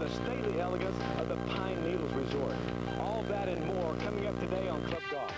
the stately elegance of the Pine Needles Resort. All that and more coming up today on Club Golf.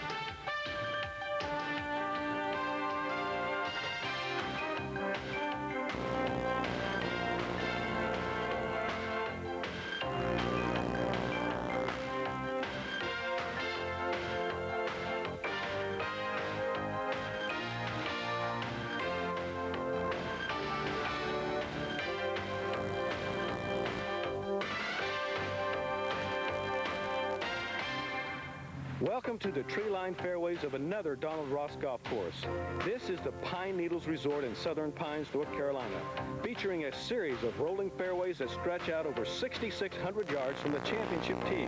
Welcome to the tree-lined fairways of another Donald Ross golf course. This is the Pine Needles Resort in Southern Pines, North Carolina, featuring a series of rolling fairways that stretch out over 6,600 yards from the championship tee.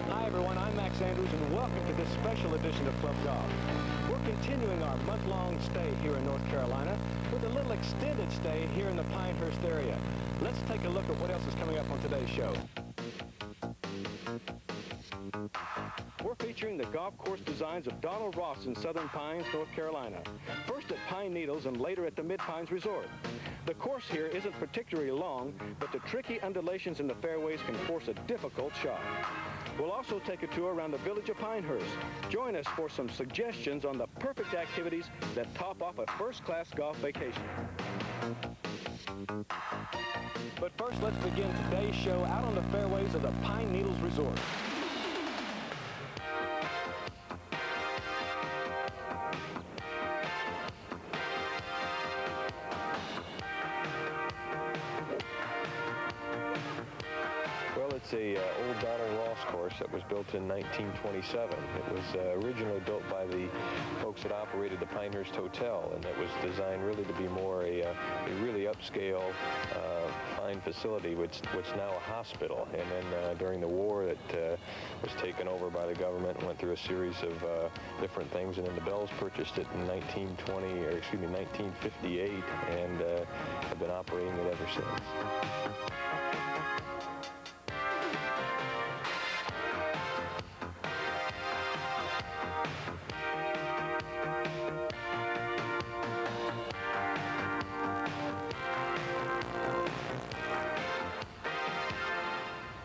Hi everyone, I'm Max Andrews and welcome to this special edition of Club Golf. We're continuing our month-long stay here in North Carolina with a little extended stay here in the Pinehurst area. Let's take a look at what else is coming up on today's show. We're featuring the golf course designs of Donald Ross in Southern Pines, North Carolina. First at Pine Needles and later at the Mid-Pines Resort. The course here isn't particularly long, but the tricky undulations in the fairways can force a difficult shot. We'll also take a tour around the village of Pinehurst. Join us for some suggestions on the perfect activities that top off a first-class golf vacation. But first, let's begin today's show out on the fairways of the Pine Needles Resort. It's a old Donald Ross course that was built in 1927. It was originally built by the folks that operated the Pinehurst Hotel, and it was designed really to be more a really upscale, fine facility, which now a hospital. And then during the war, it was taken over by the government and went through a series of different things. And then the Bells purchased it in 1958, and have been operating it ever since.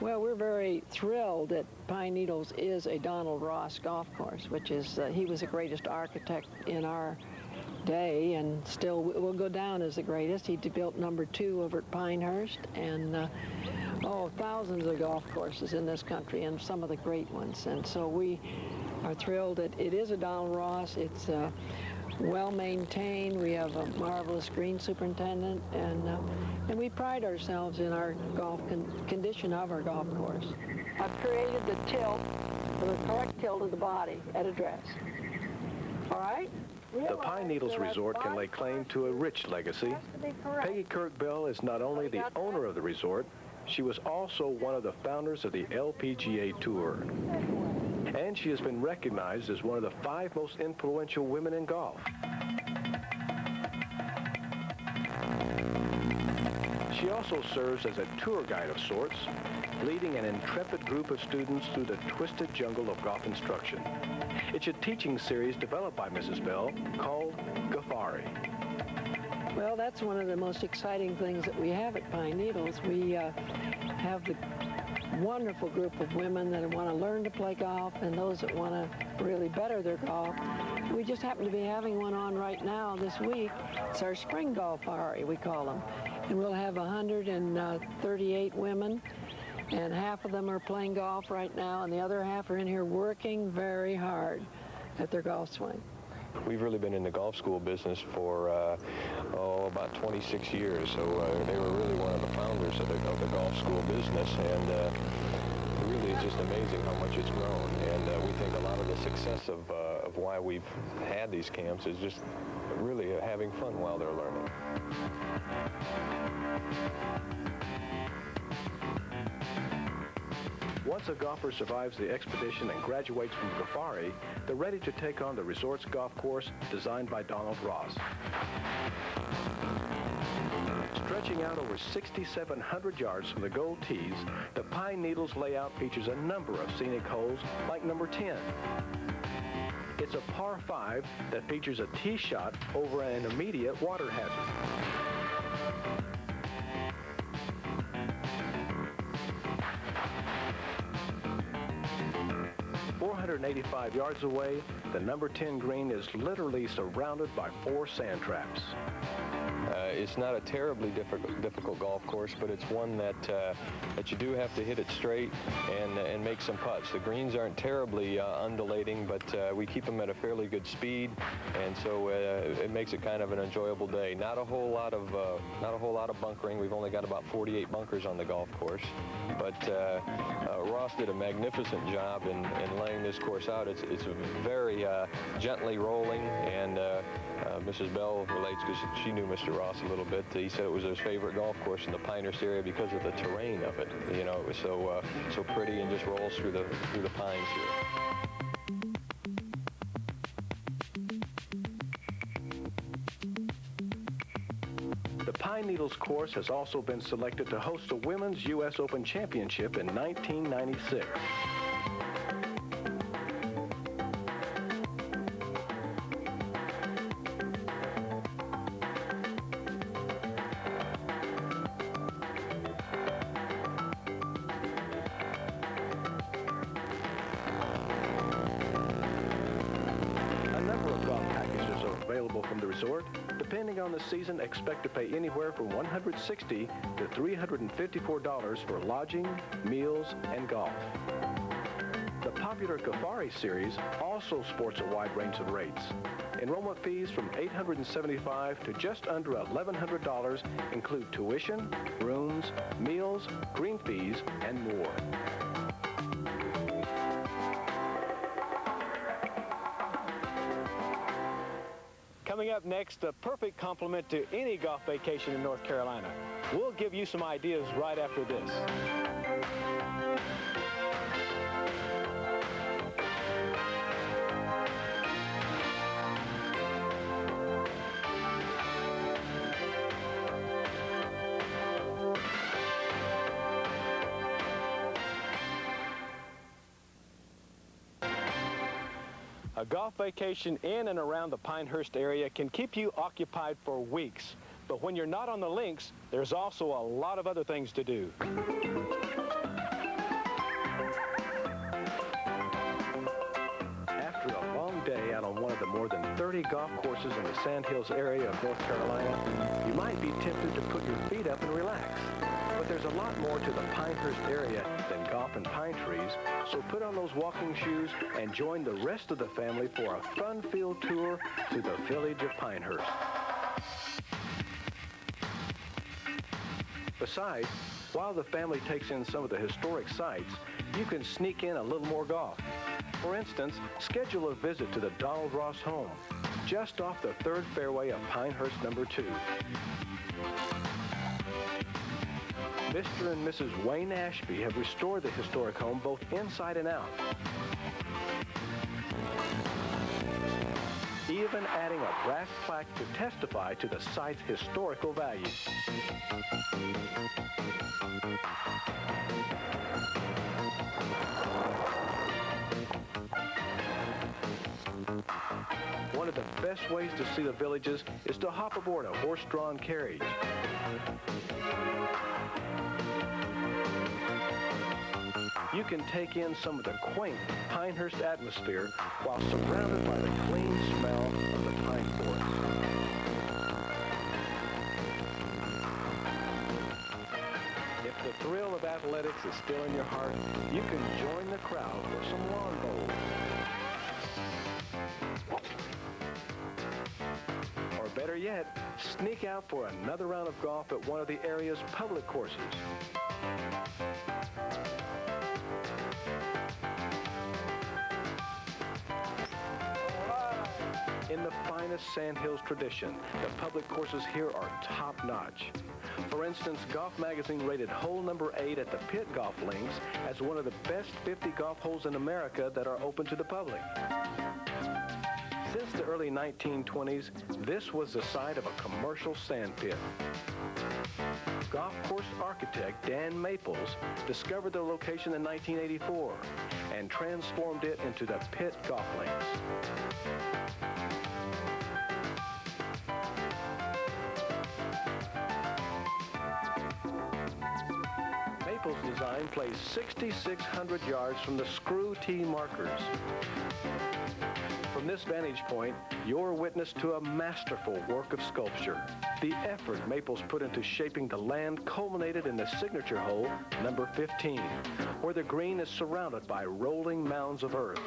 Well, we're very thrilled that Pine Needles is a Donald Ross golf course, which is, he was the greatest architect in our day and still will go down as the greatest. He built number 2 over at Pinehurst and, thousands of golf courses in this country and some of the great ones. And so we are thrilled that it is a Donald Ross. It's well maintained. We have a marvelous green superintendent, and we pride ourselves in our golf condition of our golf course. I've created the tilt, the correct tilt of the body at address. All right? The Pine Needles Resort can lay claim to a rich legacy. Peggy Kirk Bell is not only the owner of the resort, she was also one of the founders of the LPGA Tour. And she has been recognized as one of the 5 most influential women in golf. She also serves as a tour guide of sorts, leading an intrepid group of students through the twisted jungle of golf instruction. It's a teaching series developed by Mrs. Bell called Gafari. Well, that's one of the most exciting things that we have at Pine Needles. We have the wonderful group of women that want to learn to play golf and those that want to really better their golf. We just happen to be having one on right now this week. It's our spring golfari, we call them. And we'll have 138 women, and half of them are playing golf right now, and the other half are in here working very hard at their golf swing. We've really been in the golf school business for, about 26 years, so they were really one of the founders of the golf school business, and really it's just amazing how much it's grown, and we think a lot of the success of why we've had these camps is just really having fun while they're learning. Once a golfer survives the expedition and graduates from Gafari, they're ready to take on the resort's golf course designed by Donald Ross. Stretching out over 6,700 yards from the gold tees, the Pine Needles layout features a number of scenic holes like number 10. It's a par 5 that features a tee shot over an immediate water hazard. 185 yards away, the number 10 green is literally surrounded by 4 sand traps. It's not a terribly difficult golf course, but it's one that you do have to hit it straight and make some putts. The greens aren't terribly undulating, but we keep them at a fairly good speed, and so it makes it kind of an enjoyable day. Not a whole lot of bunkering. We've only got about 48 bunkers on the golf course, but Ross did a magnificent job in laying this course out. It's very gently rolling, and Mrs. Bell relates because she knew Mr. Ross a little bit. He said it was his favorite golf course in the Pinehurst area because of the terrain of it. You know, it was so pretty and just rolls through the pines here. The Pine Needles course has also been selected to host a Women's U.S. Open Championship in 1996. From the resort. Depending on the season, expect to pay anywhere from $160 to $354 for lodging, meals, and golf. The popular Kafari series also sports a wide range of rates. Enrollment fees from $875 to just under $1,100 include tuition, rooms, meals, green fees, and more. Coming up next, a perfect complement to any golf vacation in North Carolina. We'll give you some ideas right after this. A golf vacation in and around the Pinehurst area can keep you occupied for weeks. But when you're not on the links, there's also a lot of other things to do. After a long day out on one of the more than 30 golf courses in the Sandhills area of North Carolina, you might be tempted to put your feet up and relax. But there's a lot more to the Pinehurst area than golf and pine trees, so put on those walking shoes and join the rest of the family for a fun-filled tour to the village of Pinehurst. Besides, while the family takes in some of the historic sites, you can sneak in a little more golf. For instance, schedule a visit to the Donald Ross home, just off the 3rd fairway of Pinehurst number 2. Mr. and Mrs. Wayne Ashby have restored the historic home both inside and out, even adding a brass plaque to testify to the site's historical value. One of the best ways to see the villages is to hop aboard a horse-drawn carriage. You can take in some of the quaint Pinehurst atmosphere while surrounded by the clean smell of the pine forest. If the thrill of athletics is still in your heart, you can join the crowd for some lawn bowls. Or better yet, sneak out for another round of golf at one of the area's public courses. In the finest Sandhills tradition, the public courses here are top-notch. For instance, Golf Magazine rated hole number 8 at the Pitt Golf Links as one of the best 50 golf holes in America that are open to the public. Since the early 1920s, this was the site of a commercial sand pit. Golf course architect Dan Maples discovered the location in 1984 and transformed it into the Pitt Golf Links. Maples' design plays 6,600 yards from the screw tee markers. From this vantage point, you're witness to a masterful work of sculpture. The effort Maples put into shaping the land culminated in the signature hole, number 15, where the green is surrounded by rolling mounds of earth.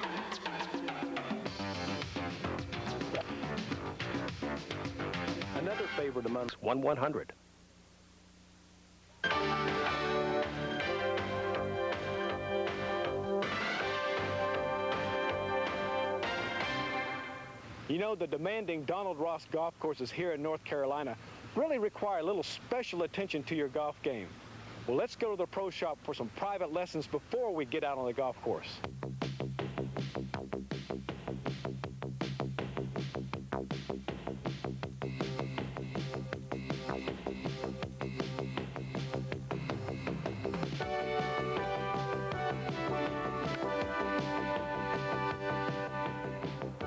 Another favorite among 1/100. You know, the demanding Donald Ross golf courses here in North Carolina really require a little special attention to your golf game. Well, let's go to the pro shop for some private lessons before we get out on the golf course.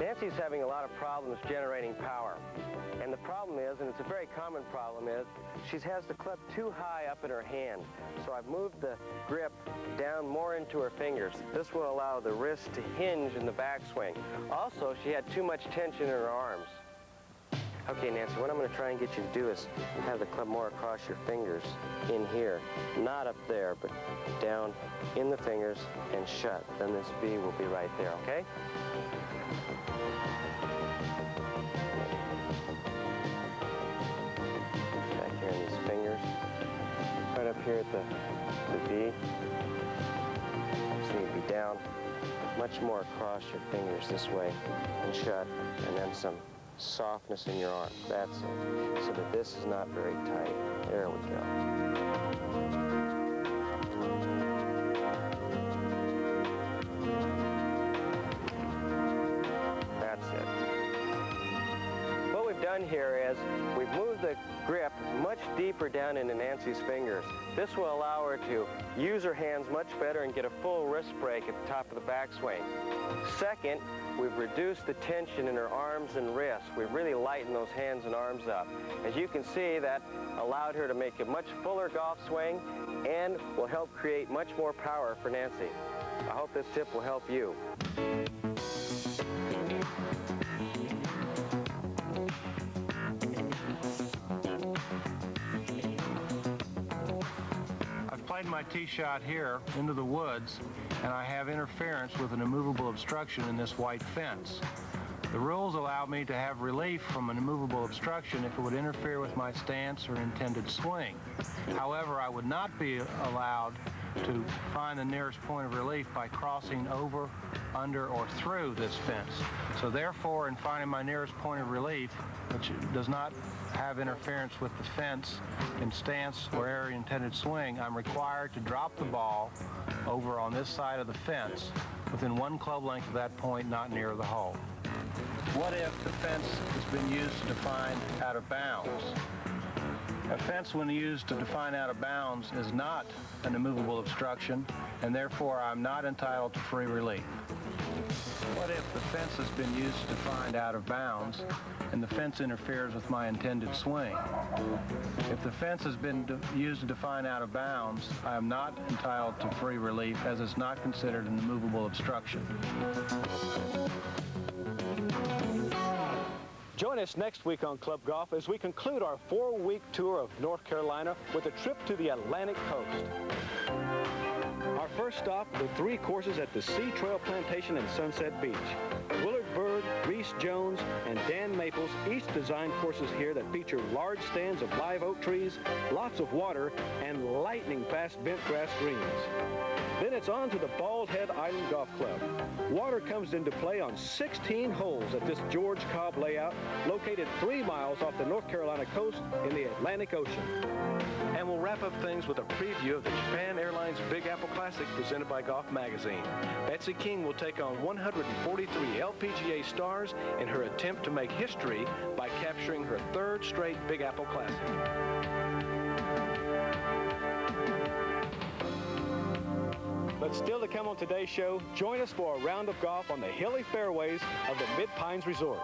Nancy's having a lot of problems generating power. And the problem is, and it's a very common problem, is she has the club too high up in her hand. So I've moved the grip down more into her fingers. This will allow the wrist to hinge in the backswing. Also, she had too much tension in her arms. Okay, Nancy, what I'm going to try and get you to do is have the club more across your fingers in here. Not up there, but down in the fingers and shut. Then this V will be right there, okay? Back here in these fingers. Right up here at the V. So you'd be down much more across your fingers this way and shut, and then some softness in your arm. That's it. So that this is not very tight. There we go. That's it. What we've done here is we've moved the grip much deeper down into Nancy's fingers. This will allow her to use her hands much better and get a full wrist break at the top of the backswing. Second, we've reduced the tension in her arms and wrists. We've really lightened those hands and arms up. As you can see, that allowed her to make a much fuller golf swing and will help create much more power for Nancy. I hope this tip will help you. Played my tee shot here into the woods, and I have interference with an immovable obstruction in this white fence. The rules allow me to have relief from an immovable obstruction if it would interfere with my stance or intended swing. However, I would not be allowed to find the nearest point of relief by crossing over, under, or through this fence. So therefore, in finding my nearest point of relief, which does not have interference with the fence in stance or area intended swing, I'm required to drop the ball over on this side of the fence within one club length of that point, not near the hole. What if the fence has been used to define out of bounds? A fence, when used to define out of bounds, is not an immovable obstruction, and therefore I'm not entitled to free relief. What if the fence has been used to define out of bounds and the fence interferes with my intended swing? If the fence has been used to define out of bounds, I am not entitled to free relief, as it's not considered an immovable obstruction. Join us next week on Club Golf as we conclude our 4-week tour of North Carolina with a trip to the Atlantic coast. Our first stop, the 3 courses at the Sea Trail Plantation and Sunset Beach. Willard Bird, Reese Jones, and Dan Maples each designed courses here that feature large stands of live oak trees, lots of water, and lightning-fast bent grass greens. Then it's on to the Bald Head Island Golf Club. Water comes into play on 16 holes at this George Cobb layout, located 3 miles off the North Carolina coast in the Atlantic Ocean. And we'll wrap up things with a preview of the Japan Airlines Big Apple Classic presented by Golf Magazine. Betsy King will take on 143 LPGA stars in her attempt to make history by capturing her 3rd straight Big Apple Classic. But still to come on today's show, join us for a round of golf on the hilly fairways of the Mid-Pines Resort.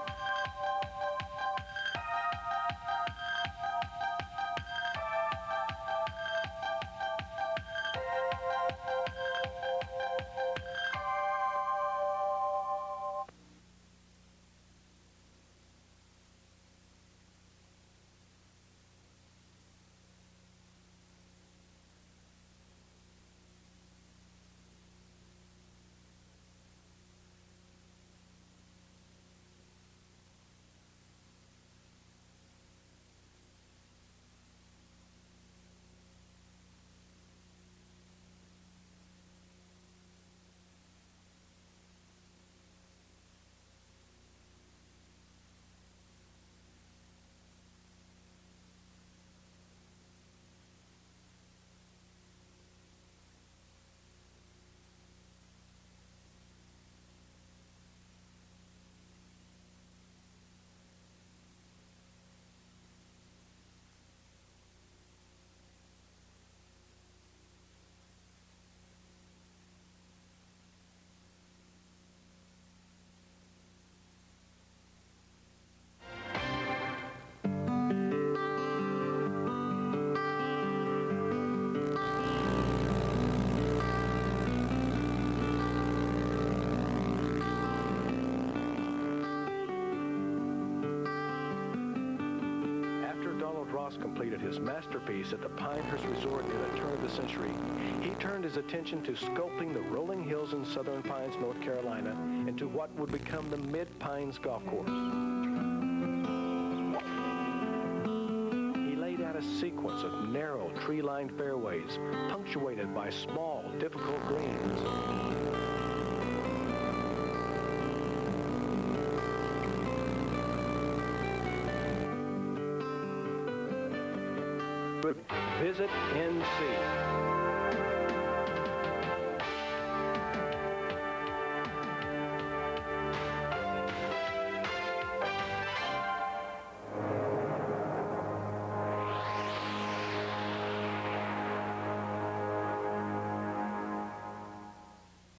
Ross completed his masterpiece at the Pinehurst Resort near the turn of the century, he turned his attention to sculpting the rolling hills in Southern Pines, North Carolina, into what would become the Mid-Pines Golf Course. He laid out a sequence of narrow, tree-lined fairways, punctuated by small, difficult greens. Visit NC.